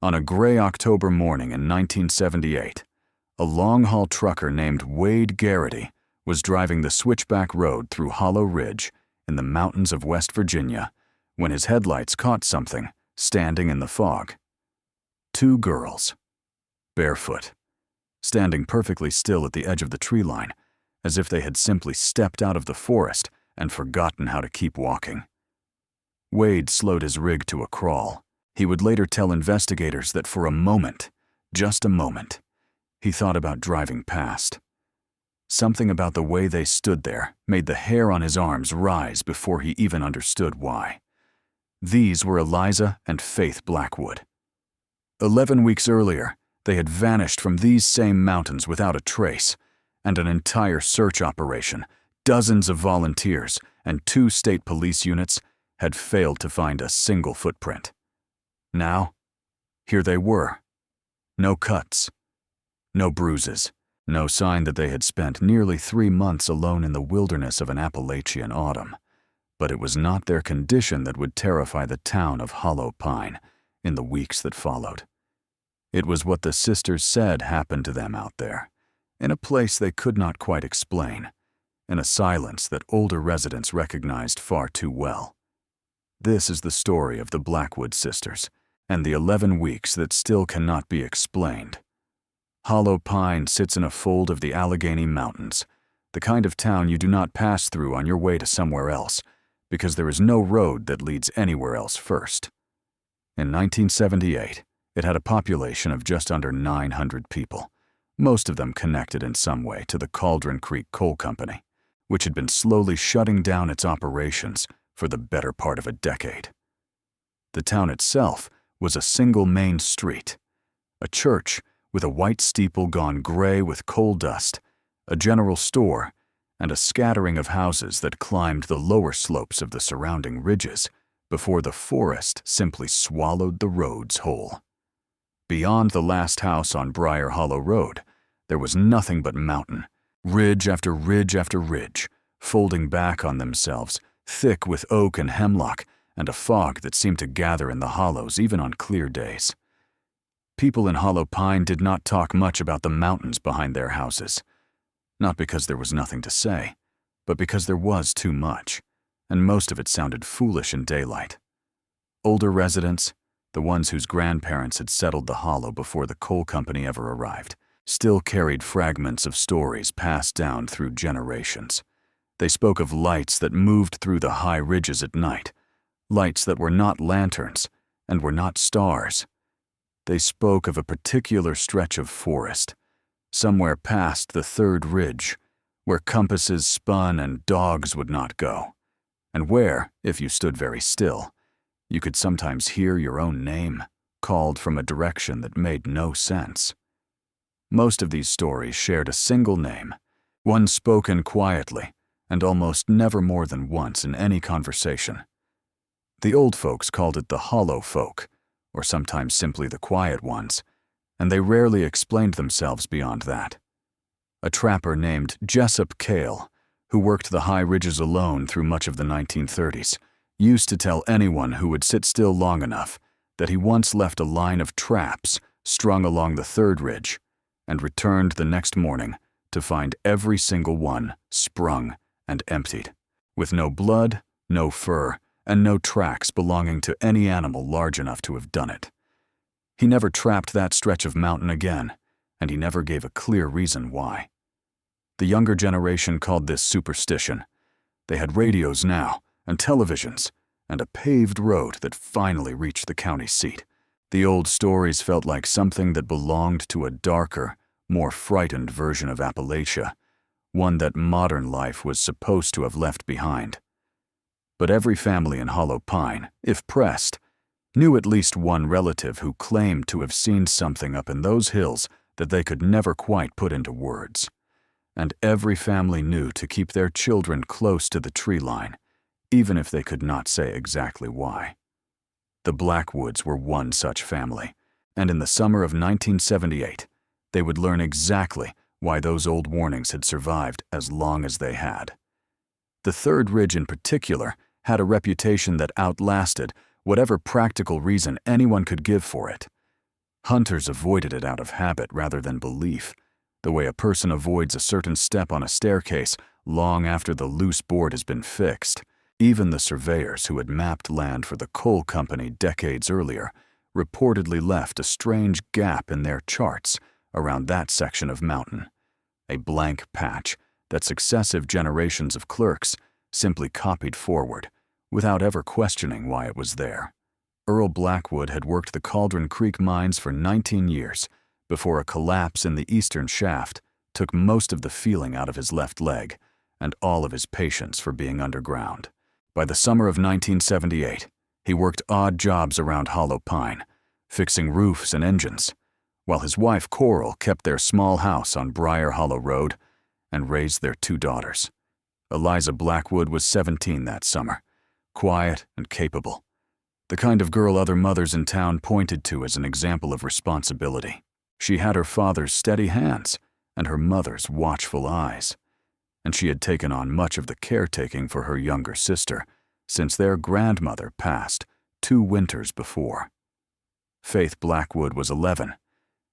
On a gray October morning in 1978, a long-haul trucker named Wade Garrity was driving the switchback road through Hollow Ridge in the mountains of West Virginia when his headlights caught something standing in the fog. Two girls, barefoot, standing perfectly still at the edge of the tree line, as if they had simply stepped out of the forest and forgotten how to keep walking. Wade slowed his rig to a crawl. He would later tell investigators that for a moment, just a moment, he thought about driving past. Something about the way they stood there made the hair on his arms rise before he even understood why. These were Eliza and Faith Blackwood. 11 weeks earlier, they had vanished from these same mountains without a trace, and an entire search operation, dozens of volunteers, and 2 state police units had failed to find a single footprint. Now, here they were. No cuts, no bruises, no sign that they had spent nearly 3 months alone in the wilderness of an Appalachian autumn. But it was not their condition that would terrify the town of Hollow Pine in the weeks that followed. It was what the sisters said happened to them out there, in a place they could not quite explain, in a silence that older residents recognized far too well. This is the story of the Blackwood Sisters, and the 11 weeks that still cannot be explained. Hollow Pine sits in a fold of the Allegheny Mountains, the kind of town you do not pass through on your way to somewhere else, because there is no road that leads anywhere else first. In 1978, it had a population of just under 900 people, most of them connected in some way to the Cauldron Creek Coal Company, which had been slowly shutting down its operations for the better part of a decade. The town itself was a single main street, a church with a white steeple gone gray with coal dust, a general store, and a scattering of houses that climbed the lower slopes of the surrounding ridges before the forest simply swallowed the roads whole. Beyond the last house on Briar Hollow Road, there was nothing but mountain, ridge after ridge after ridge, folding back on themselves, thick with oak and hemlock, and a fog that seemed to gather in the hollows even on clear days. People in Hollow Pine did not talk much about the mountains behind their houses, not because there was nothing to say, but because there was too much, and most of it sounded foolish in daylight. Older residents, the ones whose grandparents had settled the hollow before the coal company ever arrived, still carried fragments of stories passed down through generations. They spoke of lights that moved through the high ridges at night, lights that were not lanterns and were not stars. They spoke of a particular stretch of forest, somewhere past the third ridge, where compasses spun and dogs would not go, and where, if you stood very still, you could sometimes hear your own name called from a direction that made no sense. Most of these stories shared a single name, one spoken quietly and almost never more than once in any conversation. The old folks called it the Hollow Folk, or sometimes simply the Quiet Ones, and they rarely explained themselves beyond that. A trapper named Jessup Cale, who worked the high ridges alone through much of the 1930s, used to tell anyone who would sit still long enough that he once left a line of traps strung along the third ridge and returned the next morning to find every single one sprung and emptied, with no blood, no fur, and no tracks belonging to any animal large enough to have done it. He never trapped that stretch of mountain again, and he never gave a clear reason why. The younger generation called this superstition. They had radios now, and televisions, and a paved road that finally reached the county seat. The old stories felt like something that belonged to a darker, more frightened version of Appalachia, one that modern life was supposed to have left behind. But every family in Hollow Pine, if pressed, knew at least one relative who claimed to have seen something up in those hills that they could never quite put into words. And every family knew to keep their children close to the tree line, even if they could not say exactly why. The Blackwoods were one such family, and in the summer of 1978, they would learn exactly why those old warnings had survived as long as they had. The third ridge in particular had a reputation that outlasted whatever practical reason anyone could give for it. Hunters avoided it out of habit rather than belief, the way a person avoids a certain step on a staircase long after the loose board has been fixed. Even the surveyors who had mapped land for the coal company decades earlier reportedly left a strange gap in their charts around that section of mountain, a blank patch that successive generations of clerks simply copied forward without ever questioning why it was there. Earl Blackwood had worked the Cauldron Creek mines for 19 years before a collapse in the eastern shaft took most of the feeling out of his left leg and all of his patience for being underground. By the summer of 1978, he worked odd jobs around Hollow Pine, fixing roofs and engines, while his wife Coral kept their small house on Briar Hollow Road and raised their 2 daughters. Eliza Blackwood was 17 that summer, quiet and capable, the kind of girl other mothers in town pointed to as an example of responsibility. She had her father's steady hands and her mother's watchful eyes, and she had taken on much of the caretaking for her younger sister since their grandmother passed 2 winters before. Faith Blackwood was 11,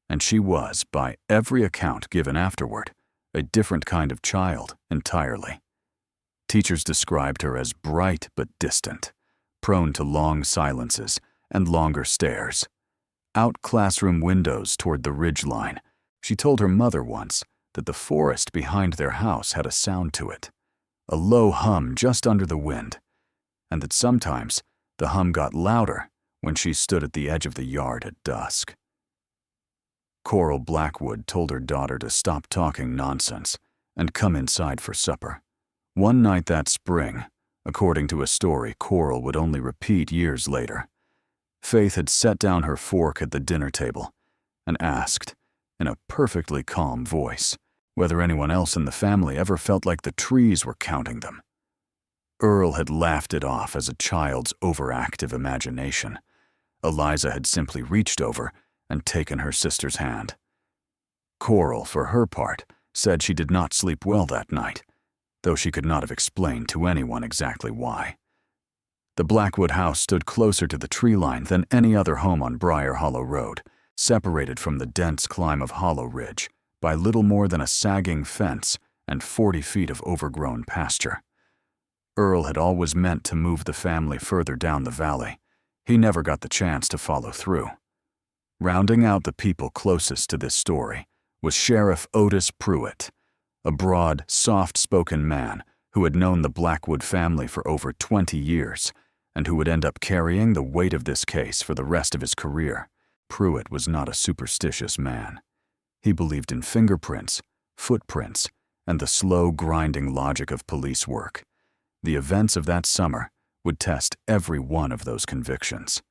and she was, by every account given afterward, a different kind of child entirely. Teachers described her as bright but distant, prone to long silences and longer stares. Out classroom windows toward the ridge line, she told her mother once that the forest behind their house had a sound to it, a low hum just under the wind, and that sometimes the hum got louder when she stood at the edge of the yard at dusk. Coral Blackwood told her daughter to stop talking nonsense and come inside for supper. One night that spring, according to a story Coral would only repeat years later, Faith had set down her fork at the dinner table and asked, in a perfectly calm voice, whether anyone else in the family ever felt like the trees were counting them. Earl had laughed it off as a child's overactive imagination. Eliza had simply reached over and taken her sister's hand. Coral, for her part, said she did not sleep well that night, though she could not have explained to anyone exactly why. The Blackwood house stood closer to the tree line than any other home on Briar Hollow Road, separated from the dense climb of Hollow Ridge by little more than a sagging fence and 40 feet of overgrown pasture. Earl had always meant to move the family further down the valley. He never got the chance to follow through. Rounding out the people closest to this story was Sheriff Otis Pruitt, a broad, soft-spoken man who had known the Blackwood family for over 20 years and who would end up carrying the weight of this case for the rest of his career. Pruitt was not a superstitious man. He believed in fingerprints, footprints, and the slow, grinding logic of police work. The events of that summer would test every one of those convictions.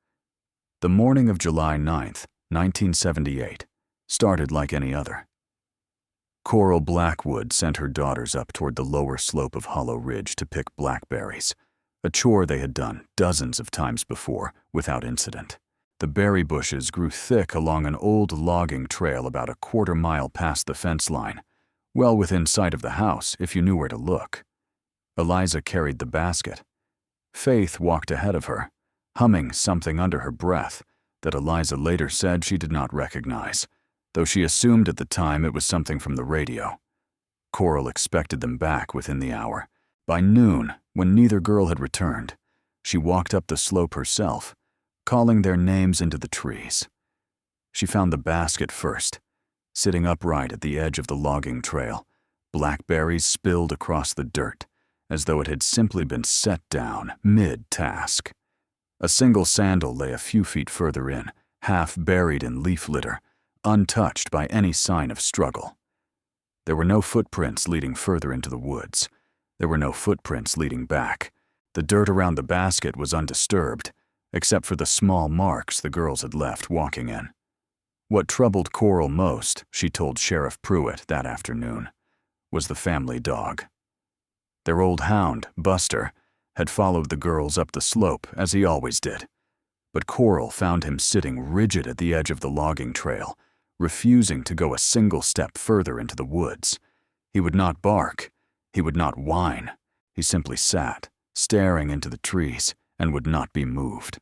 The morning of July 9th, 1978, started like any other. Coral Blackwood sent her daughters up toward the lower slope of Hollow Ridge to pick blackberries, a chore they had done dozens of times before without incident. The berry bushes grew thick along an old logging trail about a quarter-mile past the fence line, well within sight of the house if you knew where to look. Eliza carried the basket. Faith walked ahead of her, humming something under her breath that Eliza later said she did not recognize, though she assumed at the time it was something from the radio. Coral expected them back within the hour. By noon, when neither girl had returned, she walked up the slope herself, calling their names into the trees. She found the basket first, sitting upright at the edge of the logging trail, blackberries spilled across the dirt, as though it had simply been set down mid-task. A single sandal lay a few feet further in, half buried in leaf litter, untouched by any sign of struggle. There were no footprints leading further into the woods. There were no footprints leading back. The dirt around the basket was undisturbed, except for the small marks the girls had left walking in. What troubled Coral most, she told Sheriff Pruitt that afternoon, was the family dog. Their old hound, Buster, had followed the girls up the slope as he always did, but Coral found him sitting rigid at the edge of the logging trail, refusing to go a single step further into the woods. He would not bark. He would not whine. He simply sat, staring into the trees, and would not be moved.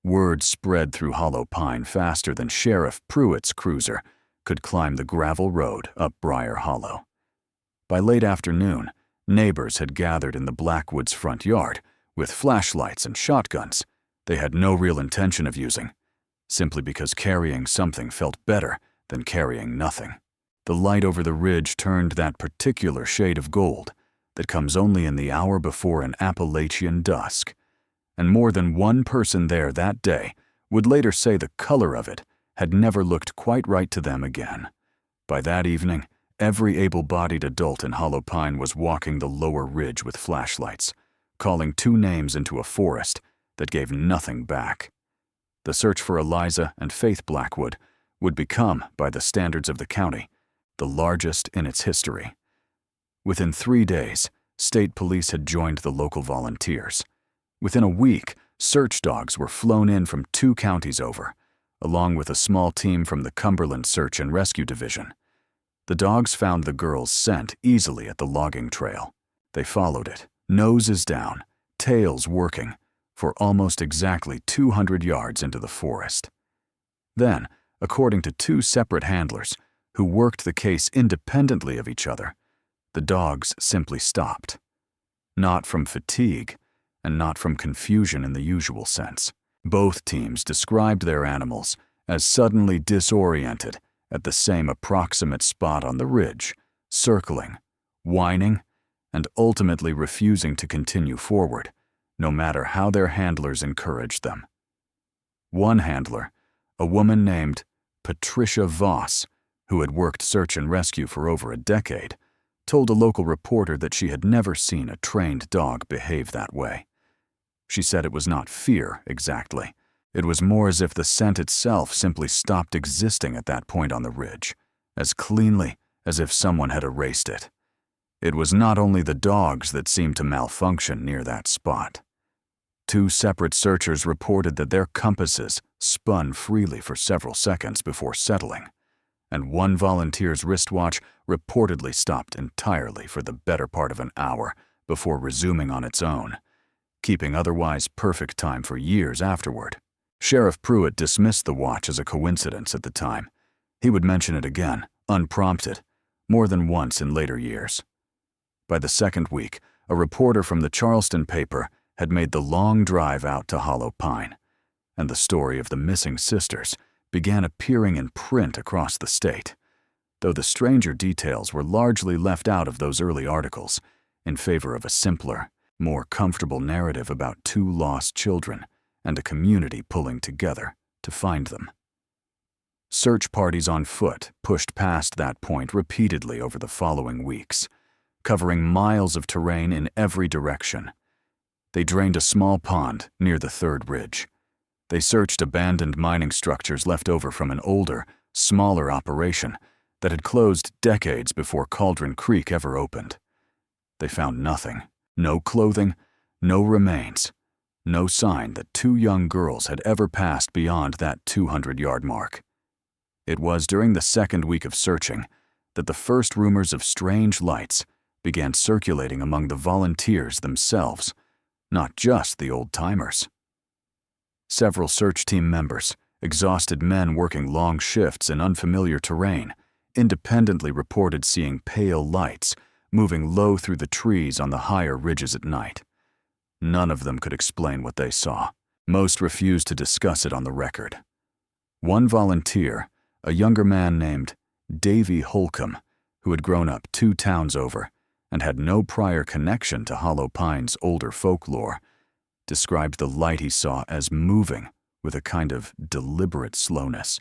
Word spread through Hollow Pine faster than Sheriff Pruitt's cruiser could climb the gravel road up Briar Hollow. By late afternoon, neighbors had gathered in the Blackwood's front yard with flashlights and shotguns they had no real intention of using, simply because carrying something felt better than carrying nothing. The light over the ridge turned that particular shade of gold that comes only in the hour before an Appalachian dusk, and more than one person there that day would later say the color of it had never looked quite right to them again. By that evening, every able-bodied adult in Hollow Pine was walking the lower ridge with flashlights, calling two names into a forest that gave nothing back. The search for Eliza and Faith Blackwood would become, by the standards of the county, the largest in its history. Within 3 days, state police had joined the local volunteers. Within a week, search dogs were flown in from 2 counties over, along with a small team from the Cumberland Search and Rescue Division. The dogs found the girls' scent easily at the logging trail. They followed it, noses down, tails working, for almost exactly 200 yards into the forest. Then, according to 2 separate handlers who worked the case independently of each other, the dogs simply stopped. Not from fatigue, and not from confusion in the usual sense. Both teams described their animals as suddenly disoriented at the same approximate spot on the ridge, circling, whining, and ultimately refusing to continue forward, no matter how their handlers encouraged them. One handler, a woman named Patricia Voss, who had worked search and rescue for over a decade, told a local reporter that she had never seen a trained dog behave that way. She said it was not fear, exactly. It was more as if the scent itself simply stopped existing at that point on the ridge, as cleanly as if someone had erased it. It was not only the dogs that seemed to malfunction near that spot. 2 separate searchers reported that their compasses spun freely for several seconds before settling, and one volunteer's wristwatch reportedly stopped entirely for the better part of an hour before resuming on its own, keeping otherwise perfect time for years afterward. Sheriff Pruitt dismissed the watch as a coincidence at the time. He would mention it again, unprompted, more than once in later years. By the second week, a reporter from the Charleston paper had made the long drive out to Hollow Pine, and the story of the missing sisters began appearing in print across the state, though the stranger details were largely left out of those early articles in favor of a simpler, more comfortable narrative about 2 lost children and a community pulling together to find them. Search parties on foot pushed past that point repeatedly over the following weeks, covering miles of terrain in every direction. They drained a small pond near the 3rd ridge. They searched abandoned mining structures left over from an older, smaller operation that had closed decades before Cauldron Creek ever opened. They found nothing. No clothing, no remains, no sign that 2 young girls had ever passed beyond that 200-yard mark. It was during the 2nd week of searching that the first rumors of strange lights began circulating among the volunteers themselves, not just the old-timers. Several search team members, exhausted men working long shifts in unfamiliar terrain, independently reported seeing pale lights moving low through the trees on the higher ridges at night. None of them could explain what they saw. Most refused to discuss it on the record. One volunteer, a younger man named Davy Holcomb, who had grown up 2 towns over and had no prior connection to Hollow Pine's older folklore, described the light he saw as moving with a kind of deliberate slowness,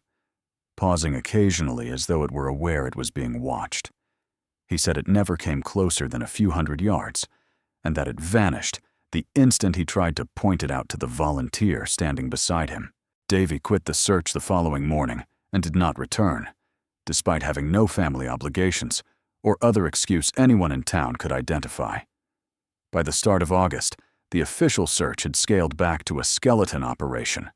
pausing occasionally as though it were aware it was being watched. He said it never came closer than a few hundred yards, and that it vanished the instant he tried to point it out to the volunteer standing beside him. Davy quit the search the following morning and did not return, despite having no family obligations or other excuse anyone in town could identify. By the start of August, the official search had scaled back to a skeleton operation,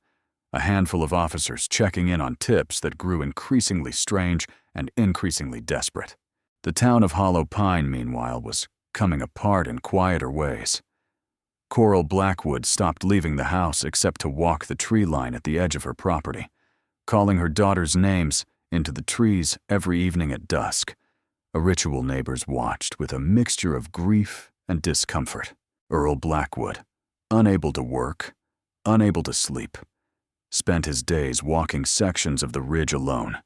a handful of officers checking in on tips that grew increasingly strange and increasingly desperate. The town of Hollow Pine, meanwhile, was coming apart in quieter ways. Coral Blackwood stopped leaving the house except to walk the tree line at the edge of her property, calling her daughters' names into the trees every evening at dusk, a ritual neighbors watched with a mixture of grief and discomfort. Earl Blackwood, unable to work, unable to sleep, spent his days walking sections of the ridge alone,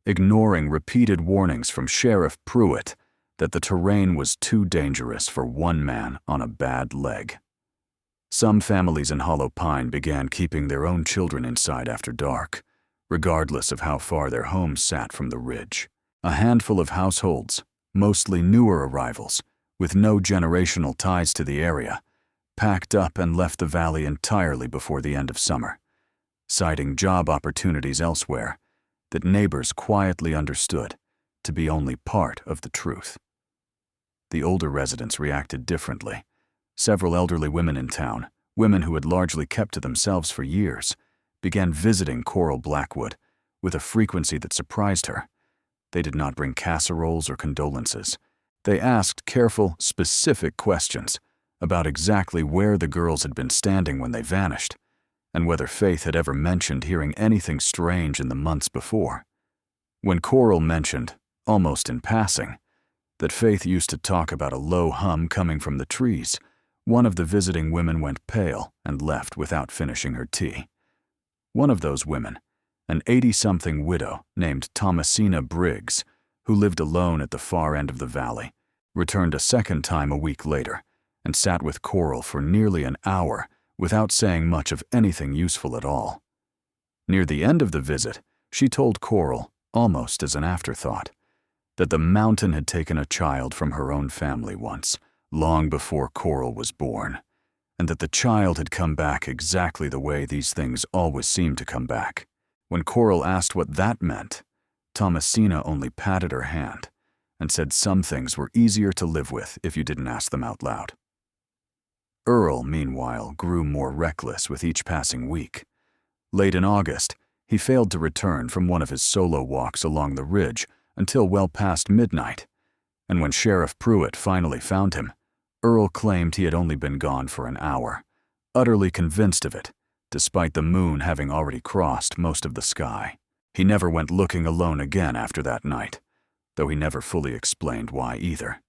ignoring repeated warnings from Sheriff Pruitt that the terrain was too dangerous for one man on a bad leg. Some families in Hollow Pine began keeping their own children inside after dark, regardless of how far their homes sat from the ridge. A handful of households, mostly newer arrivals, with no generational ties to the area, packed up and left the valley entirely before the end of summer, citing job opportunities elsewhere that neighbors quietly understood to be only part of the truth. The older residents reacted differently. Several elderly women in town, women who had largely kept to themselves for years, began visiting Coral Blackwood with a frequency that surprised her. They did not bring casseroles or condolences. They asked careful, specific questions about exactly where the girls had been standing when they vanished, and whether Faith had ever mentioned hearing anything strange in the months before. When Coral mentioned, almost in passing, that Faith used to talk about a low hum coming from the trees, one of the visiting women went pale and left without finishing her tea. One of those women, an 80-something widow named Thomasina Briggs, who lived alone at the far end of the valley, returned a second time a week later and sat with Coral for nearly an hour without saying much of anything useful at all. Near the end of the visit, she told Coral, almost as an afterthought, that the mountain had taken a child from her own family once, long before Coral was born, and that the child had come back exactly the way these things always seem to come back. When Coral asked what that meant, Thomasina only patted her hand and said some things were easier to live with if you didn't ask them out loud. Earl, meanwhile, grew more reckless with each passing week. Late in August, he failed to return from one of his solo walks along the ridge until well past midnight, and when Sheriff Pruitt finally found him, Earl claimed he had only been gone for an hour, utterly convinced of it, despite the moon having already crossed most of the sky. He never went looking alone again after that night, though he never fully explained why either.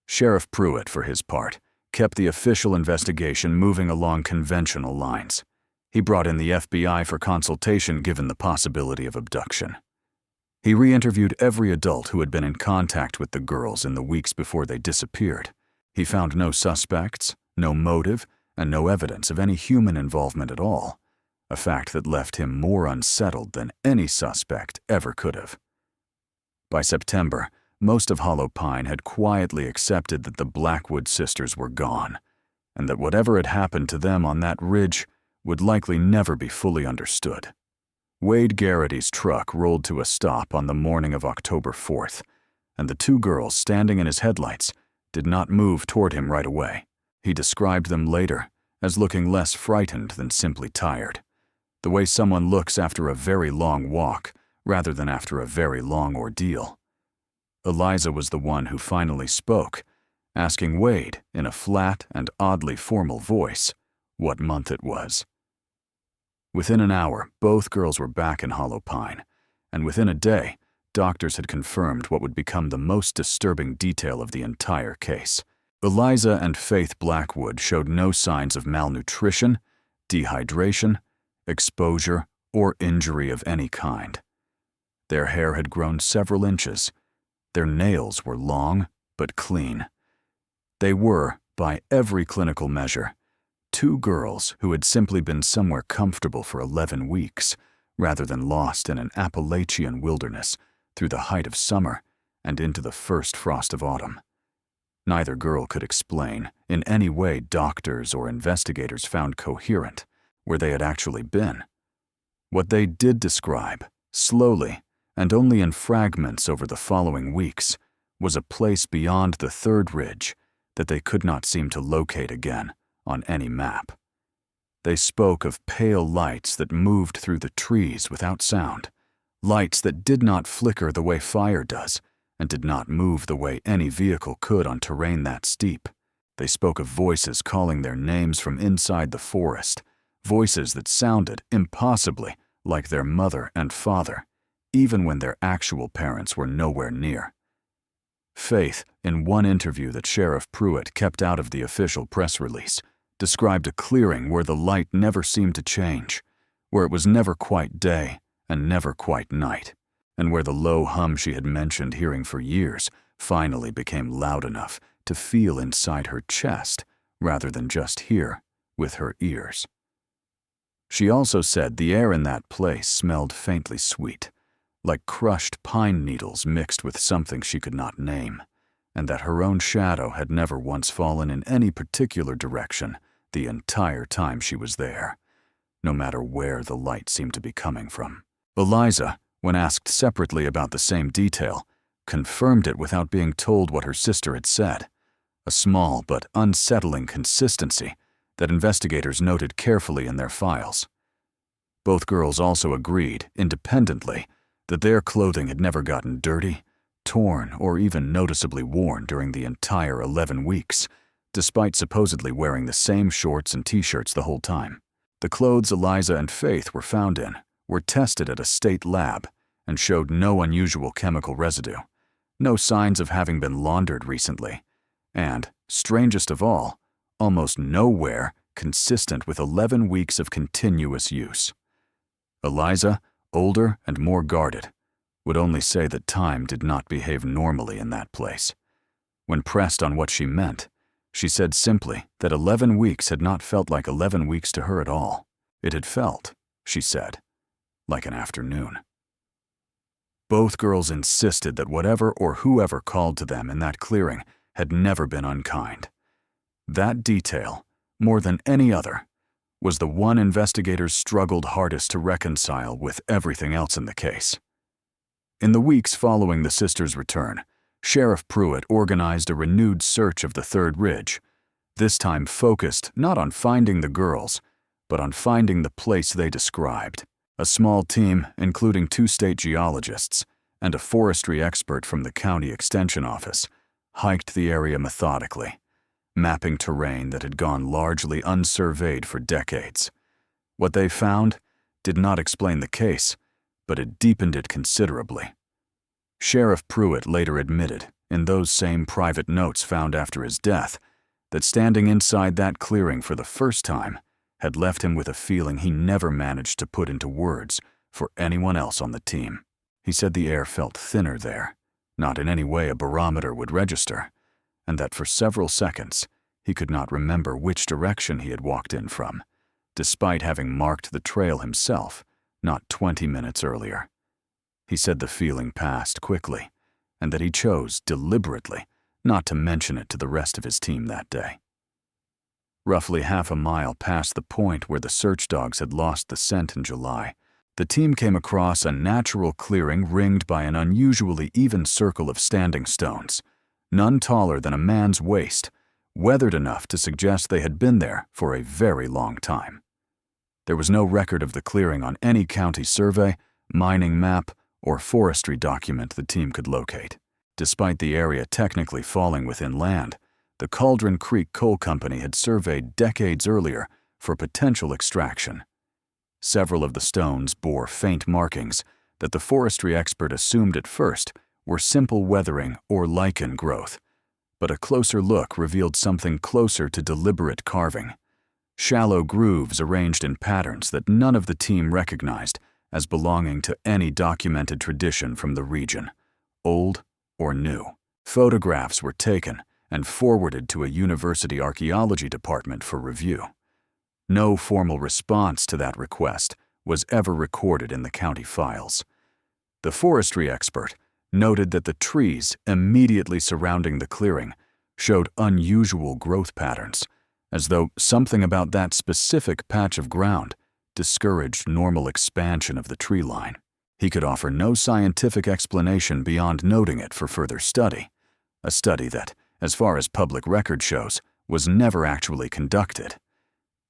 Sheriff Pruitt, for his part, kept the official investigation moving along conventional lines. He brought in the FBI for consultation given the possibility of abduction. He re-interviewed every adult who had been in contact with the girls in the weeks before they disappeared. He found no suspects, no motive, and no evidence of any human involvement at all, a fact that left him more unsettled than any suspect ever could have. By September, most of Hollow Pine had quietly accepted that the Blackwood sisters were gone, and that whatever had happened to them on that ridge would likely never be fully understood. Wade Garrity's truck rolled to a stop on the morning of October 4th, and the two girls standing in his headlights did not move toward him right away. He described them later as looking less frightened than simply tired, the way someone looks after a very long walk rather than after a very long ordeal. Eliza was the one who finally spoke, asking Wade in a flat and oddly formal voice what month it was. Within an hour, both girls were back in Hollow Pine, and within a day, doctors had confirmed what would become the most disturbing detail of the entire case. Eliza and Faith Blackwood showed no signs of malnutrition, dehydration, exposure, or injury of any kind. Their hair had grown several inches. Their nails were long but clean. They were, by every clinical measure, two girls who had simply been somewhere comfortable for 11 weeks, rather than lost in an Appalachian wilderness through the height of summer and into the first frost of autumn. Neither girl could explain, in any way doctors or investigators found coherent, where they had actually been. What they did describe, slowly and only in fragments over the following weeks, was a place beyond the third ridge that they could not seem to locate again on any map. They spoke of pale lights that moved through the trees without sound, lights that did not flicker the way fire does, and did not move the way any vehicle could on terrain that steep. They spoke of voices calling their names from inside the forest, voices that sounded impossibly like their mother and father, even when their actual parents were nowhere near. Faith, in one interview that Sheriff Pruitt kept out of the official press release, described a clearing where the light never seemed to change, where it was never quite day and never quite night, and where the low hum she had mentioned hearing for years finally became loud enough to feel inside her chest rather than just hear with her ears. She also said the air in that place smelled faintly sweet, like crushed pine needles mixed with something she could not name, and that her own shadow had never once fallen in any particular direction the entire time she was there, no matter where the light seemed to be coming from. Eliza, when asked separately about the same detail, confirmed it without being told what her sister had said, a small but unsettling consistency that investigators noted carefully in their files. Both girls also agreed, independently, that their clothing had never gotten dirty, torn, or even noticeably worn during the entire 11 weeks, despite supposedly wearing the same shorts and t-shirts the whole time. The clothes Eliza and Faith were found in were tested at a state lab and showed no unusual chemical residue, no signs of having been laundered recently, and, strangest of all, almost no wear consistent with 11 weeks of continuous use. Eliza, older and more guarded, would only say that time did not behave normally in that place. When pressed on what she meant, she said simply that 11 weeks had not felt like 11 weeks to her at all. It had felt, she said, like an afternoon. Both girls insisted that whatever or whoever called to them in that clearing had never been unkind. That detail, more than any other, was the one investigators struggled hardest to reconcile with everything else in the case. In the weeks following the sisters' return, Sheriff Pruitt organized a renewed search of the Third Ridge, this time focused not on finding the girls, but on finding the place they described. A small team, including 2 state geologists and a forestry expert from the county extension office, hiked the area methodically, mapping terrain that had gone largely unsurveyed for decades. What they found did not explain the case, but it deepened it considerably. Sheriff Pruitt later admitted, in those same private notes found after his death, that standing inside that clearing for the first time had left him with a feeling he never managed to put into words for anyone else on the team. He said the air felt thinner there, not in any way a barometer would register, and that for several seconds he could not remember which direction he had walked in from, despite having marked the trail himself not 20 minutes earlier. He said the feeling passed quickly, and that he chose deliberately not to mention it to the rest of his team that day. Roughly half a mile past the point where the search dogs had lost the scent in July, the team came across a natural clearing ringed by an unusually even circle of standing stones, none taller than a man's waist, weathered enough to suggest they had been there for a very long time. There was no record of the clearing on any county survey, mining map, or forestry document the team could locate. Despite the area technically falling within land, the Cauldron Creek Coal Company had surveyed decades earlier for potential extraction. Several of the stones bore faint markings that the forestry expert assumed at first were simple weathering or lichen growth, but a closer look revealed something closer to deliberate carving. Shallow grooves arranged in patterns that none of the team recognized as belonging to any documented tradition from the region, old or new. Photographs were taken and forwarded to a university archaeology department for review. No formal response to that request was ever recorded in the county files. The forestry expert noted that the trees immediately surrounding the clearing showed unusual growth patterns, as though something about that specific patch of ground discouraged normal expansion of the tree line. He could offer no scientific explanation beyond noting it for further study, a study that, as far as public record shows, was never actually conducted.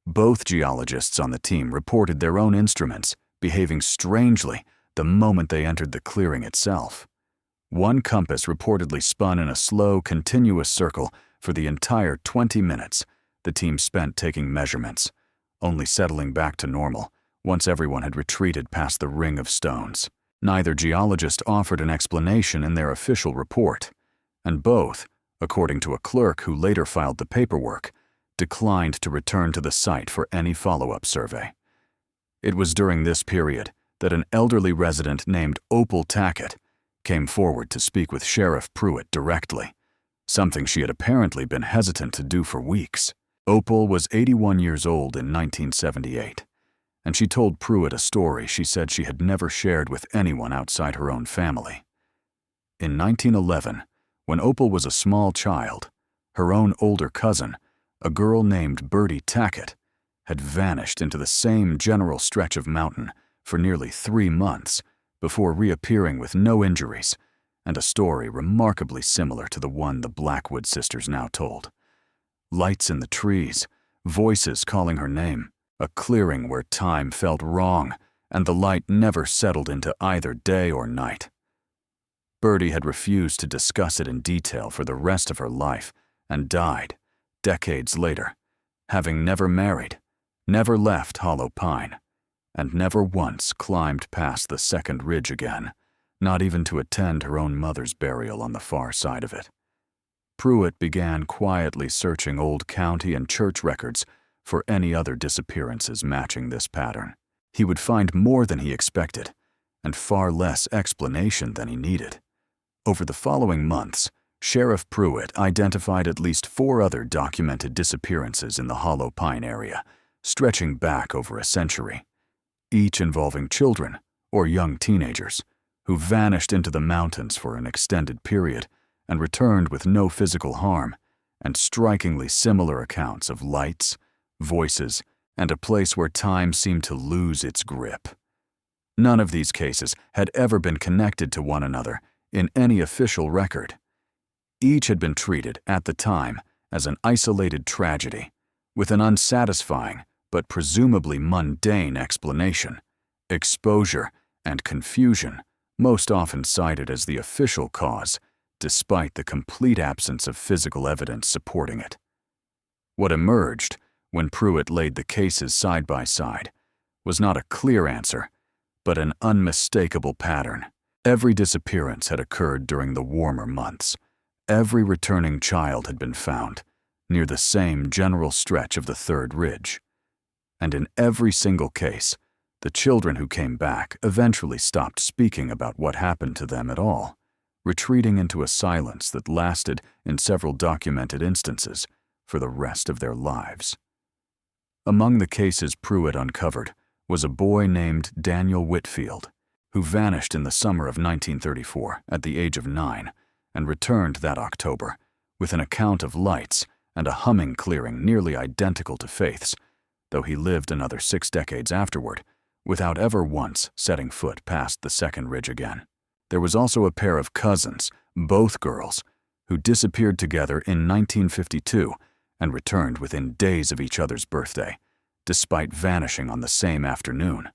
Both geologists on the team reported their own instruments behaving strangely the moment they entered the clearing itself. One compass reportedly spun in a slow, continuous circle For the entire 20 minutes, the team spent taking measurements, only settling back to normal once everyone had retreated past the ring of stones. Neither geologist offered an explanation in their official report, and both, according to a clerk who later filed the paperwork, declined to return to the site for any follow-up survey. It was during this period that an elderly resident named Opal Tackett came forward to speak with Sheriff Pruitt directly, something she had apparently been hesitant to do for weeks. Opal was 81 years old in 1978, and she told Pruitt a story she said she had never shared with anyone outside her own family. In 1911, when Opal was a small child, her own older cousin, a girl named Bertie Tackett, had vanished into the same general stretch of mountain for nearly 3 months before reappearing with no injuries, and a story remarkably similar to the one the Blackwood sisters now told. Lights in the trees, voices calling her name, a clearing where time felt wrong, and the light never settled into either day or night. Bertie had refused to discuss it in detail for the rest of her life and died, decades later, having never married, never left Hollow Pine, and never once climbed past the second ridge again, not even to attend her own mother's burial on the far side of it. Pruitt began quietly searching old county and church records for any other disappearances matching this pattern. He would find more than he expected, and far less explanation than he needed. Over the following months, Sheriff Pruitt identified at least 4 other documented disappearances in the Hollow Pine area, stretching back over a century, each involving children or young teenagers who vanished into the mountains for an extended period and returned with no physical harm, and strikingly similar accounts of lights, voices, and a place where time seemed to lose its grip. None of these cases had ever been connected to one another in any official record. Each had been treated, at the time, as an isolated tragedy, with an unsatisfying but presumably mundane explanation: exposure and confusion, most often cited as the official cause, despite the complete absence of physical evidence supporting it. What emerged, when Pruitt laid the cases side by side, was not a clear answer, but an unmistakable pattern. Every disappearance had occurred during the warmer months. Every returning child had been found, near the same general stretch of the third ridge. And in every single case, the children who came back eventually stopped speaking about what happened to them at all, retreating into a silence that lasted, in several documented instances, for the rest of their lives. Among the cases Pruitt uncovered was a boy named Daniel Whitfield, who vanished in the summer of 1934 at the age of 9 and returned that October with an account of lights and a humming clearing nearly identical to Faith's, though he lived another 6 decades afterward without ever once setting foot past the second ridge again. There was also a pair of cousins, both girls, who disappeared together in 1952 and returned within days of each other's birthday, despite vanishing on the same afternoon,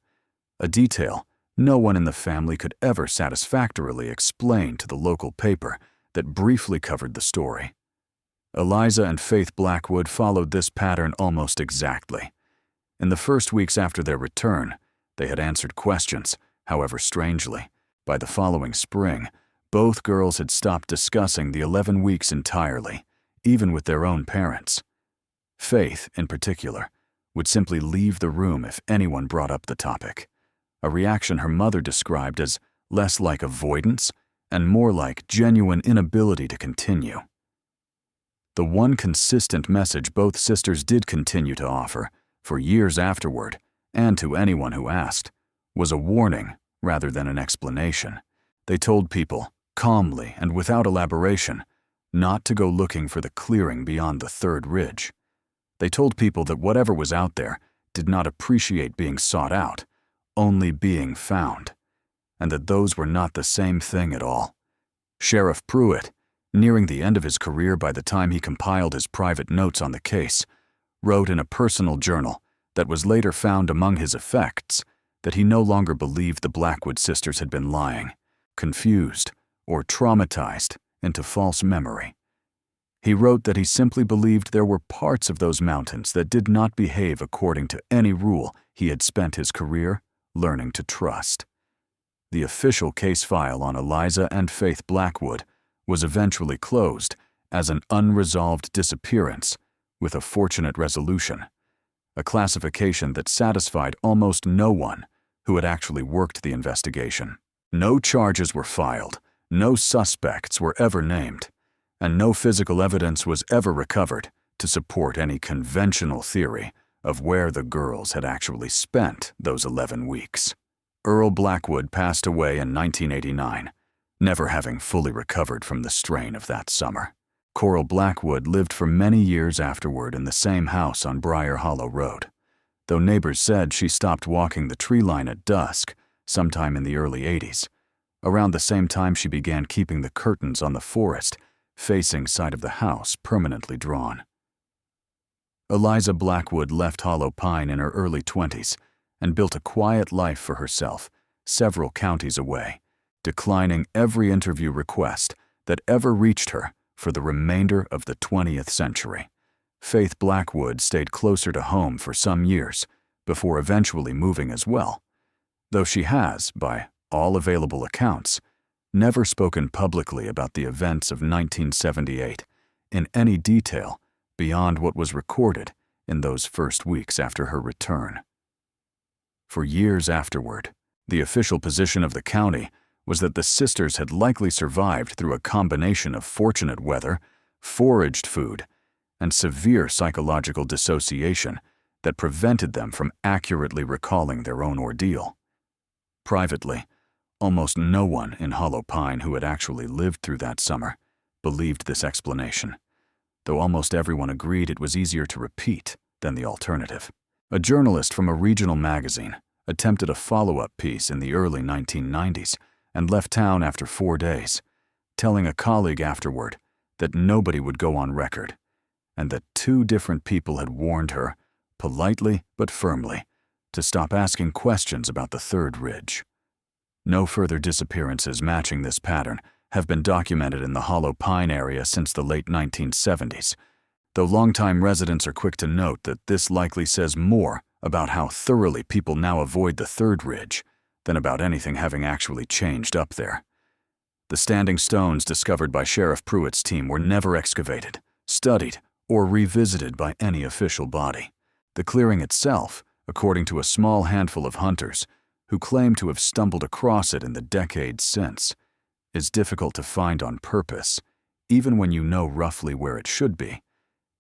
a detail no one in the family could ever satisfactorily explain to the local paper that briefly covered the story. Eliza and Faith Blackwood followed this pattern almost exactly. In the first weeks after their return, they had answered questions, however strangely. By the following spring, both girls had stopped discussing the 11 weeks entirely, even with their own parents. Faith, in particular, would simply leave the room if anyone brought up the topic, a reaction her mother described as less like avoidance and more like genuine inability to continue. The one consistent message both sisters did continue to offer, for years afterward, and to anyone who asked, was a warning rather than an explanation. They told people, calmly and without elaboration, not to go looking for the clearing beyond the third ridge. They told people that whatever was out there did not appreciate being sought out, only being found, and that those were not the same thing at all. Sheriff Pruitt, nearing the end of his career by the time he compiled his private notes on the case, wrote in a personal journal that was later found among his effects that he no longer believed the Blackwood sisters had been lying, confused, or traumatized into false memory. He wrote that he simply believed there were parts of those mountains that did not behave according to any rule he had spent his career learning to trust. The official case file on Eliza and Faith Blackwood was eventually closed as an unresolved disappearance with a fortunate resolution, a classification that satisfied almost no one who had actually worked the investigation. No charges were filed, no suspects were ever named, and no physical evidence was ever recovered to support any conventional theory of where the girls had actually spent those 11 weeks. Earl Blackwood passed away in 1989, never having fully recovered from the strain of that summer. Coral Blackwood lived for many years afterward in the same house on Briar Hollow Road, though neighbors said she stopped walking the tree line at dusk sometime in the early 80s, around the same time she began keeping the curtains on the forest facing side of the house permanently drawn. Eliza Blackwood left Hollow Pine in her early 20s and built a quiet life for herself several counties away, declining every interview request that ever reached her for the remainder of the 20th century. Faith Blackwood stayed closer to home for some years before eventually moving as well, though she has, by all available accounts, never spoken publicly about the events of 1978 in any detail beyond what was recorded in those first weeks after her return. For years afterward, the official position of the county was that the sisters had likely survived through a combination of fortunate weather, foraged food, and severe psychological dissociation that prevented them from accurately recalling their own ordeal. Privately, almost no one in Hollow Pine who had actually lived through that summer believed this explanation, though almost everyone agreed it was easier to repeat than the alternative. A journalist from a regional magazine attempted a follow-up piece in the early 1990s and left town after 4 days, telling a colleague afterward that nobody would go on record, and that 2 different people had warned her, politely but firmly, to stop asking questions about the third ridge. No further disappearances matching this pattern have been documented in the Hollow Pine area since the late 1970s, though longtime residents are quick to note that this likely says more about how thoroughly people now avoid the third ridge than about anything having actually changed up there. The standing stones discovered by Sheriff Pruitt's team were never excavated, studied, or revisited by any official body. The clearing itself, according to a small handful of hunters who claim to have stumbled across it in the decades since, is difficult to find on purpose, even when you know roughly where it should be,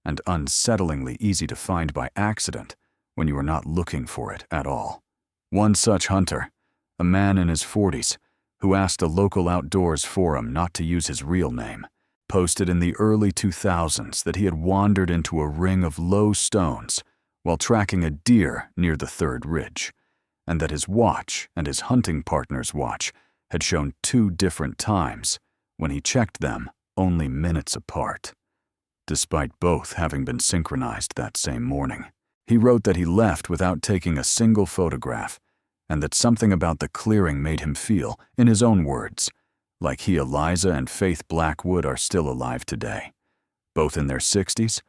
and unsettlingly easy to find by accident when you are not looking for it at all. One such hunter, a man in his 40s, who asked a local outdoors forum not to use his real name, posted in the early 2000s that he had wandered into a ring of low stones while tracking a deer near the third ridge, and that his watch and his hunting partner's watch had shown 2 different times when he checked them only minutes apart, despite both having been synchronized that same morning. He wrote that he left without taking a single photograph, and that something about the clearing made him feel, in his own words, like he, Eliza, and Faith Blackwood are still alive today, both in their 60s,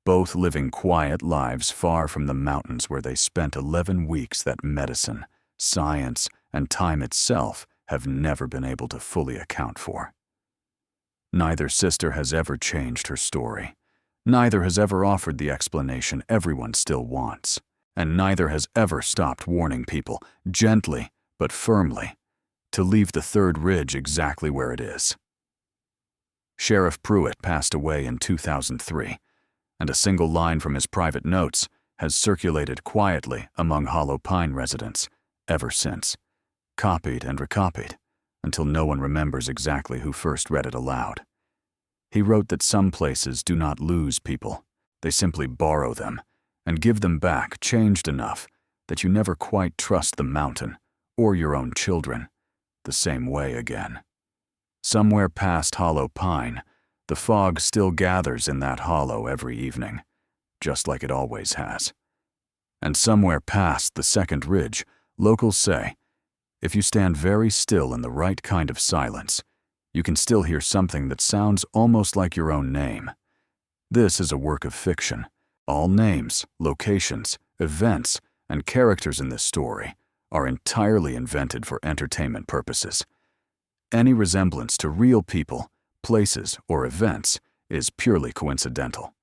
both living quiet lives far from the mountains where they spent 11 weeks that medicine, science, and time itself have never been able to fully account for. Neither sister has ever changed her story. Neither has ever offered the explanation everyone still wants, and neither has ever stopped warning people, gently but firmly, to leave the third ridge exactly where it is. Sheriff Pruitt passed away in 2003, and a single line from his private notes has circulated quietly among Hollow Pine residents ever since, copied and recopied, until no one remembers exactly who first read it aloud. He wrote that some places do not lose people, they simply borrow them, and give them back changed enough that you never quite trust the mountain, or your own children, the same way again. Somewhere past Hollow Pine, the fog still gathers in that hollow every evening, just like it always has. And somewhere past the second ridge, locals say, if you stand very still in the right kind of silence, you can still hear something that sounds almost like your own name, This is a work of fiction. All names, locations, events, and characters in this story are entirely invented for entertainment purposes. Any resemblance to real people, places, or events is purely coincidental.